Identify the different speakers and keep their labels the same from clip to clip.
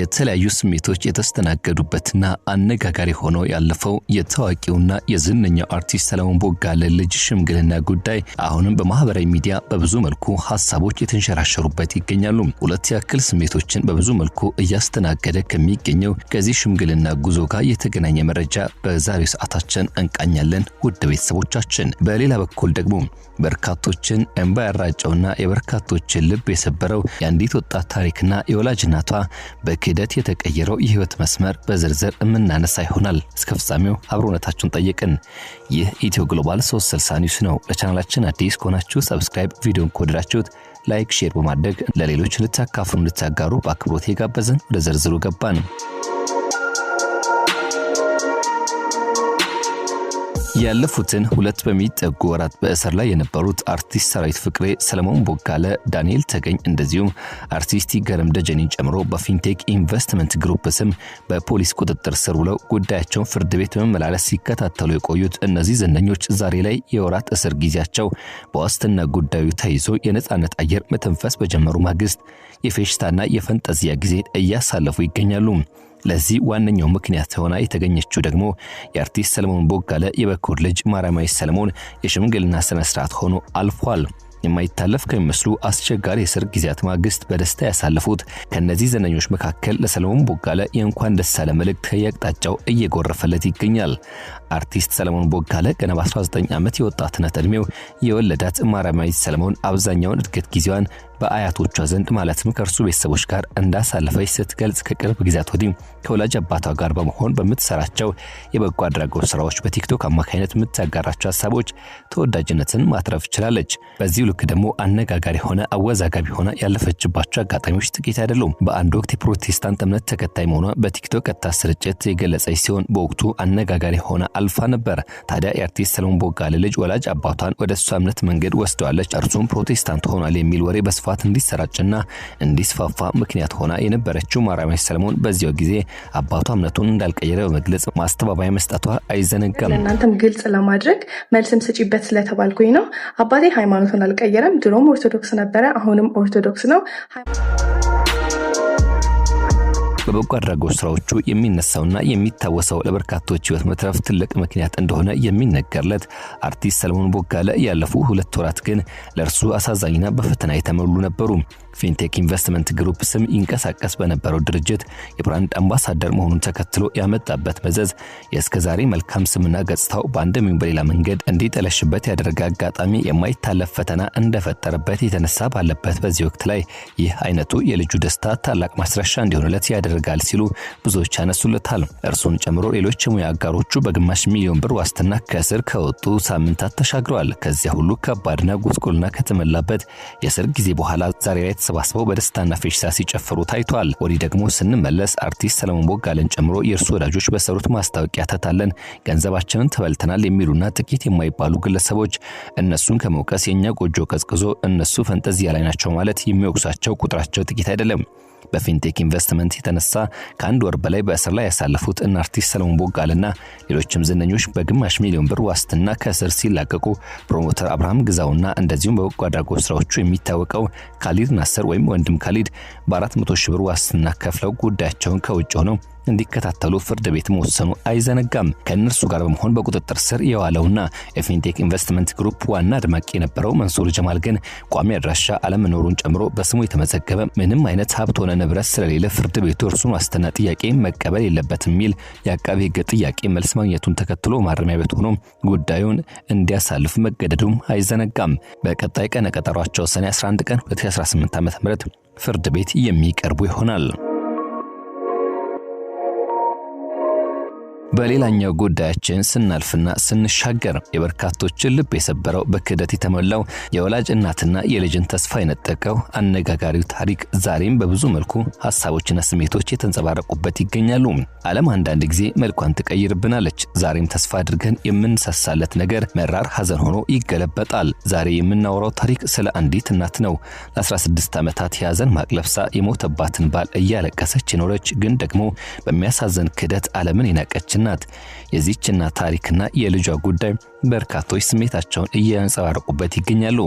Speaker 1: የተለያዩ ስሜቶች የተስተናገዱበትና አነጋጋሪ ሆኖ ያለፈው የታዋቂውና የዝነኛው አርቲስት ሰለሞን ቦጋለ ልጅ ሽምግልና ጉዳይ አሁንም በማህበራዊ ሚዲያ በብዙ መልኩ ሐሳቦች የተንሸራሸሩበት ይገኛሉ። ሁለት ያክል ስሜቶችን በብዙ መልኩ እያስተናገደ ከሚገኘው ከዚህ ሽምግልና ጉዞ ጋር የተገናኘ መረጃ በዛሬው ሰዓታችን እንቃኛለን ውድ ቤተሰቦቻችን። በሌላ በኩል ደግሞ በርካቶችን እንባ ያራጨውና የበርካቶችን ልብ የሰበረው የአንዲት ወጣት ታሪክና የወላጅ እናቷ በክህደት የተቀየረው የህይወት መስመር በዝርዝር እናነሳ ይሆናል። እስከ ፍጻሜው አብሮነታችሁን ጠይቅን። ይህ ኢትዮ ግሎባል 360 ኒውስ ነው። ለቻናላችን አዲስ ከሆናችሁ ሰብስክራይብ፣ ቪዲዮን ከወደዳችሁት ላይክ፣ ሼር በማድረግ ለሌሎች ልታካፍሉ እንድታጋሩ በአክብሮት የጋበዝን። ወደ ዝርዝሩ ገባን። ያለፉትን ሁለት በሚጠጉ ወራት በእስር ላይ የነበሩት አርቲስት ሰራዊት ፍቅሬ፣ ሰለሞን ቦጋለ፣ ዳንኤል ተገኝ እንደዚሁም አርቲስት ይገርም ደጀኔን ጨምሮ በፊንቴክ ኢንቨስትመንት ግሩፕ ስም በፖሊስ ቁጥጥር ስር ውለው ጉዳያቸውን ፍርድ ቤት በመመላለስ ሲከታተሉ የቆዩት እነዚህ ዝነኞች ዛሬ ላይ የወራት እስር ጊዜያቸው በዋስትና ጉዳዩ ተይዞ የነጻነት አየር መተንፈስ በጀመሩ ማግስት የፌሽታና የፈንጠዚያ ጊዜ እያሳለፉ ይገኛሉ። ለዚህ ዋነኛው ምክንያት ሆና የተገኘችው ደግሞ የአርቲስት ሰለሞን ቦጋለ የበኩር ልጅ ማርያማዊት ሰለሞን የሽምግልና ስነ ስርዓት ሆኖ አልፏል። የማይታለፍ ከሚመስሉ አስቸጋሪ የሰርግ ጊዜያት ማግስት በደስታ ያሳለፉት ከነዚህ ዝነኞች መካከል ለሰለሞን ቦጋለ የእንኳን ደስ አለ መልእክት ከየአቅጣጫው እየጎረፈለት ይገኛል። አርቲስት ሰለሞን ቦጋለ ገና በ19 ዓመት የወጣትነት ዕድሜው የወለዳት ማርያማዊት ሰለሞን አብዛኛውን እድገት ጊዜዋን በአያቶቿ ዘንድ ማለትም ከእርሱ ቤተሰቦች ጋር እንዳሳለፈች ስትገልጽ ከቅርብ ጊዜያት ወዲህ ከወላጅ አባቷ ጋር በመሆን በምትሰራቸው የበጎ አድራጎት ስራዎች በቲክቶክ አማካይነት የምታጋራቸው ሐሳቦች ተወዳጅነትን ማትረፍ ችላለች። በዚህ ልክ ደግሞ አነጋጋሪ ሆነ አወዛጋቢ ሆነ ያለፈችባቸው አጋጣሚዎች ጥቂት አይደሉም። በአንድ ወቅት የፕሮቴስታንት እምነት ተከታይ መሆኗ በቲክቶክ ቀጥታ ስርጭት የገለጸች ሲሆን በወቅቱ አነጋጋሪ ሆነ አልፋ ነበር። ታዲያ የአርቲስት ሰለሞን ቦጋለ ልጅ ወላጅ አባቷን ወደ እሷ እምነት መንገድ ወስደዋለች፣ እርሱም ፕሮቴስታንት ሆኗል የሚል ወሬ በስፋት እንዲሰራጭና እንዲስፋፋ ምክንያት ሆና የነበረችው ማርያማዊት ሰለሞን በዚያው ጊዜ አባቷ እምነቱን እንዳልቀየረ በመግለጽ ማስተባበያ መስጠቷ አይዘነጋም።
Speaker 2: ለእናንተም ግልጽ ለማድረግ መልስም ስጪበት ስለተባልኩኝ ነው። አባቴ ሃይማኖቱን አልቀየረም። ድሮም ኦርቶዶክስ ነበረ፣ አሁንም ኦርቶዶክስ ነው።
Speaker 1: በበጎ አድራጎት ስራዎቹ የሚነሳውና የሚታወሰው ለበርካቶች ህይወት መትረፍ ትልቅ ምክንያት እንደሆነ የሚነገርለት አርቲስት ሰለሞን ቦጋለ ያለፉ 2 ወራት ግን ለእርሱ አሳዛኝና በፈተና የተሞሉ ነበሩ። ፊንቴክ ኢንቨስትመንት ግሩፕ ስም ይንቀሳቀስ በነበረው ድርጅት የብራንድ አምባሳደር መሆኑን ተከትሎ ያመጣበት መዘዝ የእስከዛሬ መልካም ስምና ገጽታው በአንድም በሌላ መንገድ እንዲጠለሽበት ያደረገ አጋጣሚ የማይታለፍ ፈተና እንደፈጠረበት የተነሳ ባለበት በዚህ ወቅት ላይ ይህ አይነቱ የልጁ ደስታ ታላቅ ማስረሻ እንዲሆንለት ያደርጋል ሲሉ ብዙዎች ያነሱለታል። እርሱን ጨምሮ ሌሎች የሙያ አጋሮቹ በግማሽ ሚሊዮን ብር ዋስትና ከእስር ከወጡ ሳምንታት ተሻግረዋል። ከዚያ ሁሉ ከባድና ጉስቁልና ከተመላበት የእስር ጊዜ በኋላ ዛሬ ላይ ተሰባስበው በደስታና ፌሽታ ሲጨፍሩ ታይቷል። ወዲህ ደግሞ ስንመለስ አርቲስት ሰለሞን ቦጋለን ጨምሮ የእርሱ ወዳጆች በሰሩት ማስታወቂያ ተታለን ገንዘባችንን ተበልተናል የሚሉና ጥቂት የማይባሉ ግለሰቦች እነሱን ከመውቀስ የኛ ጎጆ ቀዝቅዞ እነሱ ፈንጠዚያ ላይ ናቸው ማለት የሚወቅሳቸው ቁጥራቸው ጥቂት አይደለም። በፊንቴክ ኢንቨስትመንት የተነሳ ከአንድ ወር በላይ በእስር ላይ ያሳለፉት አርቲስት ሰለሞን ቦጋለና ሌሎችም ዝነኞች በግማሽ ሚሊዮን ብር ዋስትና ከእስር ሲላቀቁ ፕሮሞተር አብርሃም ግዛውና እንደዚሁም በበጎ አድራጎት ስራዎቹ የሚታወቀው ካሊድ ናስር ወይም ወንድም ካሊድ በ400 ሺህ ብር ዋስትና ከፍለው ጉዳያቸውን ከውጭ ሆነው እንዲከታተሉ ፍርድ ቤት መወሰኑ አይዘነጋም። ከነርሱ ጋር በመሆን በቁጥጥር ስር የዋለውና የፊንቴክ ኢንቨስትመንት ግሩፕ ዋና አድማቂ የነበረው መንሱር ጀማል ግን ቋሚ አድራሻ አለመኖሩን ጨምሮ በስሙ የተመዘገበ ምንም አይነት ሀብት ሆነ ንብረት ስለሌለ ፍርድ ቤቱ እርሱን ዋስትና ጥያቄ መቀበል የለበትም የሚል የአቃቤ ሕግ ጥያቄ መልስ ማግኘቱን ተከትሎ ማረሚያ ቤት ሆኖ ጉዳዩን እንዲያሳልፍ መገደዱም አይዘነጋም። በቀጣይ ቀነ ቀጠሯቸው ሰኔ 11 ቀን 2018 ዓ.ም ፍርድ ቤት የሚቀርቡ ይሆናል። በሌላኛው ጉዳያችን ስናልፍና ስንሻገር የበርካቶችን ልብ የሰበረው በክህደት የተሞላው የወላጅ እናትና የልጅን ተስፋ የነጠቀው አነጋጋሪው ታሪክ ዛሬም በብዙ መልኩ ሐሳቦችና ስሜቶች የተንጸባረቁበት ይገኛሉ። ዓለም አንዳንድ ጊዜ መልኳን ትቀይርብናለች። ዛሬም ተስፋ አድርገን የምንሰሳለት ነገር መራር ሐዘን ሆኖ ይገለበጣል። ዛሬ የምናወራው ታሪክ ስለ አንዲት እናት ነው። ለ16 ዓመታት የሐዘን ማቅለፍሳ የሞተባትን ባል እያለቀሰች የኖረች ግን ደግሞ በሚያሳዝን ክህደት ዓለምን የናቀች እናት። የዚህች እናት ታሪክና የልጇ ጉዳይ በርካቶች ስሜታቸውን እያንጸባረቁበት ይገኛሉ።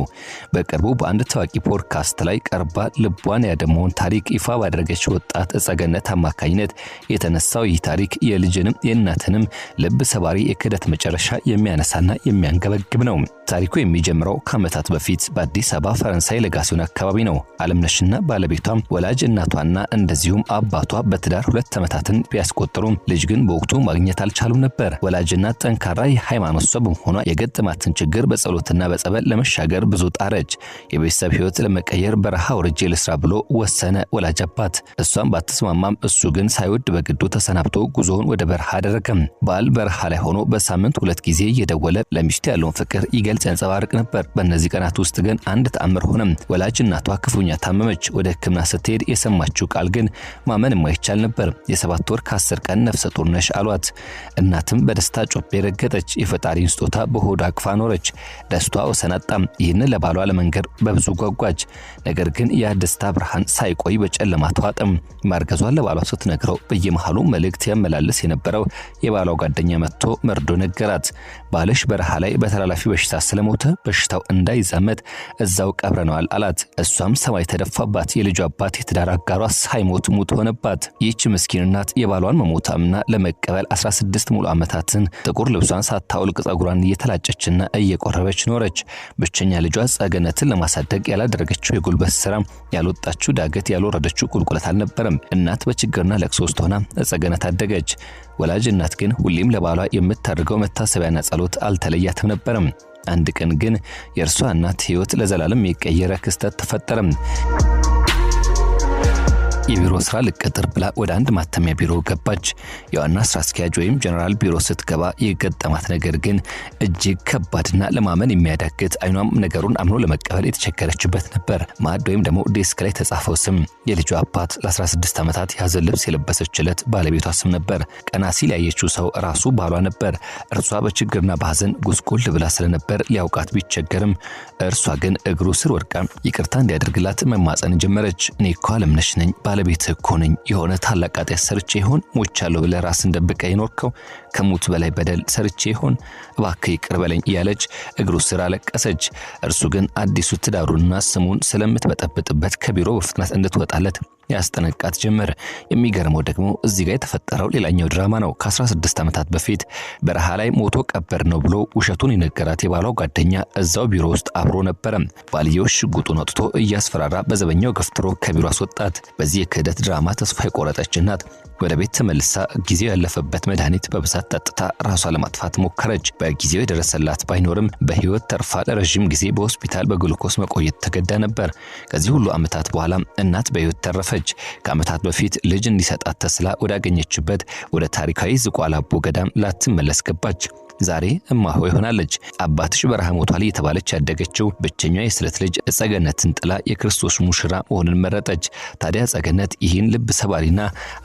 Speaker 1: በቅርቡ በአንድ ታዋቂ ፖድካስት ላይ ቀርባ ልቧን ያደመውን ታሪክ ይፋ ባደረገች ወጣት እጸገነት አማካኝነት የተነሳው ይህ ታሪክ የልጅንም የእናትንም ልብ ሰባሪ የክህደት መጨረሻ የሚያነሳና የሚያንገበግብ ነው። ታሪኩ የሚጀምረው ከዓመታት በፊት በአዲስ አበባ ፈረንሳይ ለጋሲዮን አካባቢ ነው። አለምነሽና ባለቤቷ ወላጅ እናቷና እንደዚሁም አባቷ በትዳር 2 ዓመታትን ቢያስቆጥሩም ልጅ ግን በወቅቱ ማግኘት አልቻሉም ነበር። ወላጅ እናት ጠንካራ የሃይማኖት ሰው ሆኗ የገጠማትን ችግር በጸሎትና በጸበል ለመሻገር ብዙ ጣረች። የቤተሰብ ህይወት ለመቀየር በረሃ ወርጄ ልስራ ብሎ ወሰነ ወላጅ አባት። እሷም ባትስማማም እሱ ግን ሳይወድ በግዱ ተሰናብቶ ጉዞውን ወደ በረሃ አደረገ። ባል በረሃ ላይ ሆኖ በሳምንት 2 ጊዜ እየደወለ ለሚስቱ ያለውን ፍቅር ይገልጽ ያንጸባርቅ ነበር። በእነዚህ ቀናት ውስጥ ግን አንድ ተአምር ሆነ። ወላጅ እናቷ ክፉኛ ታመመች። ወደ ሕክምና ስትሄድ የሰማችው ቃል ግን ማመን የማይቻል ነበር። የ7 ወር ከ10 ቀን ነፍሰ ጡር ነሽ አሏት። እናትም በደስታ ጮቤ ረገጠች። የፈጣሪን ስጦታ በሆዷ አቅፋ ኖረች። ደስቷ ወሰን አጣ። ይህንን ለባሏ ለመንገር በብዙ ጓጓች። ነገር ግን ያ ደስታ ብርሃን ሳይቆይ በጨለማ ተዋጠም። ማርገዟን ለባሏ ስትነግረው በየመሃሉ መልእክት ያመላልስ የነበረው የባሏ ጓደኛ መጥቶ መርዶ ነገራት። ባልሽ በረሃ ላይ በተላላፊ በሽታ ስለሞተ በሽታው እንዳይዛመት እዛው ቀብረነዋል አላት። እሷም ሰማይ ተደፋባት። የልጇ አባት የትዳር አጋሯ ሳይሞት ሙት ሆነባት። ይህች ምስኪን እናት የባሏን መሞታምና ለመቀበል 16 ሙሉ ዓመታትን ጥቁር ልብሷን ሳታውልቅ ጸጉሯን እየተላጨችና እየቆረበች ኖረች። ብቸኛ ልጇ ጸገነትን ለማሳደግ ያላደረገችው የጉልበት ስራ፣ ያልወጣችው ዳገት፣ ያልወረደችው ቁልቁለት አልነበረም። እናት በችግርና ለቅሶ ውስጥ ሆና ጸገነት አደገች። ወላጅ እናት ግን ሁሌም ለባሏ የምታደርገው መታሰቢያና ጸሎት አልተለያትም ነበርም። አንድ ቀን ግን የእርሷ እናት ህይወት ለዘላለም የቀየረ ክስተት ተፈጠረ። የቢሮ ስራ ልቀጥር ብላ ወደ አንድ ማተሚያ ቢሮ ገባች። የዋና ስራ አስኪያጅ ወይም ጀነራል ቢሮ ስትገባ የገጠማት ነገር ግን እጅግ ከባድና ለማመን የሚያዳግት፣ አይኗም ነገሩን አምኖ ለመቀበል የተቸገረችበት ነበር። ማዕድ ወይም ደግሞ ዴስክ ላይ ተጻፈው ስም የልጇ አባት ለ16 ዓመታት የሐዘን ልብስ የለበሰችለት ባለቤቷ ስም ነበር። ቀና ሲል ያየችው ሰው ራሱ ባሏ ነበር። እርሷ በችግርና በሐዘን ጉስቁል ብላ ስለነበር ሊያውቃት ቢቸገርም እርሷ ግን እግሩ ስር ወድቃ ይቅርታ እንዲያደርግላት መማጸን ጀመረች። እኔ እኮ አለምነሽ ነኝ፣ ባለቤት እኮ ነኝ። የሆነ ታላቅ ኃጢአት ሰርቼ ይሆን? ሞቻለሁ ብለህ ራስን ደብቀህ ይኖርከው? ከሙት በላይ በደል ሰርቼ ይሆን? እባክህ ይቅር በለኝ እያለች እግሩ ስር አለቀሰች። እርሱ ግን አዲሱ ትዳሩንና ስሙን ስለምትበጠብጥበት ከቢሮ በፍጥነት እንድትወጣለት ያስጠነቃት ጀመር። የሚገርመው ደግሞ እዚህ ጋር የተፈጠረው ሌላኛው ድራማ ነው። ከ16 ዓመታት በፊት በረሃ ላይ ሞቶ ቀበር ነው ብሎ ውሸቱን የነገራት የባሏ ጓደኛ እዛው ቢሮ ውስጥ አብሮ ነበረ። ባልየው ሽጉጡን አውጥቶ እያስፈራራ በዘበኛው ገፍትሮ ከቢሮ አስወጣት። በዚህ የክህደት ድራማ ተስፋ የቆረጠች እናት ወደ ቤት ተመልሳ ጊዜው ያለፈበት መድኃኒት በብዛት ጠጥታ ራሷ ለማጥፋት ሞከረች። በጊዜው የደረሰላት ባይኖርም በህይወት ተርፋ ለረጅም ጊዜ በሆስፒታል በግሉኮስ መቆየት ተገዳ ነበር። ከዚህ ሁሉ ዓመታት በኋላ እናት በህይወት ተረፈች። ከዓመታት በፊት ልጅ እንዲሰጣት ተስላ ወዳገኘችበት ወደ ታሪካዊ ዝቋላ አቦ ገዳም ላትመለስ ገባች። ዛሬ እማሆይ ሆናለች። አባትሽ በረሃ ሞቷል የተባለች ያደገችው ብቸኛዋ የስለት ልጅ ጸገነትን ጥላ የክርስቶስ ሙሽራ መሆንን መረጠች። ታዲያ ጸገነት ይህን ልብ ሰባሪና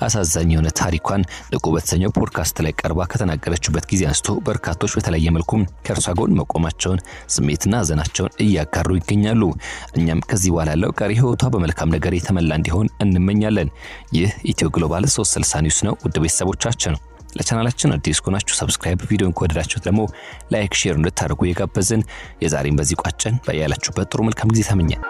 Speaker 1: አሳዛኝ የሆነ ታሪኳን ንቁ በተሰኘው ፖድካስት ላይ ቀርባ ከተናገረችበት ጊዜ አንስቶ በርካቶች በተለያየ መልኩ ከእርሷ ጎን መቆማቸውን፣ ስሜትና ሐዘናቸውን እያጋሩ ይገኛሉ። እኛም ከዚህ በኋላ ያለው ቀሪ ህይወቷ በመልካም ነገር የተመላ እንዲሆን እንመኛለን። ይህ ኢትዮ ግሎባል 360 ኒውስ ነው። ውድ ቤተሰቦቻችን ለቻናላችን አዲስ ከሆናችሁ ሰብስክራይብ፣ ቪዲዮን ከወደዳችሁት ደግሞ ላይክ፣ ሼር እንድታደርጉ የጋበዝን የዛሬን በዚህ ቋጨን። በያላችሁበት ጥሩ መልካም ጊዜ ተመኘን።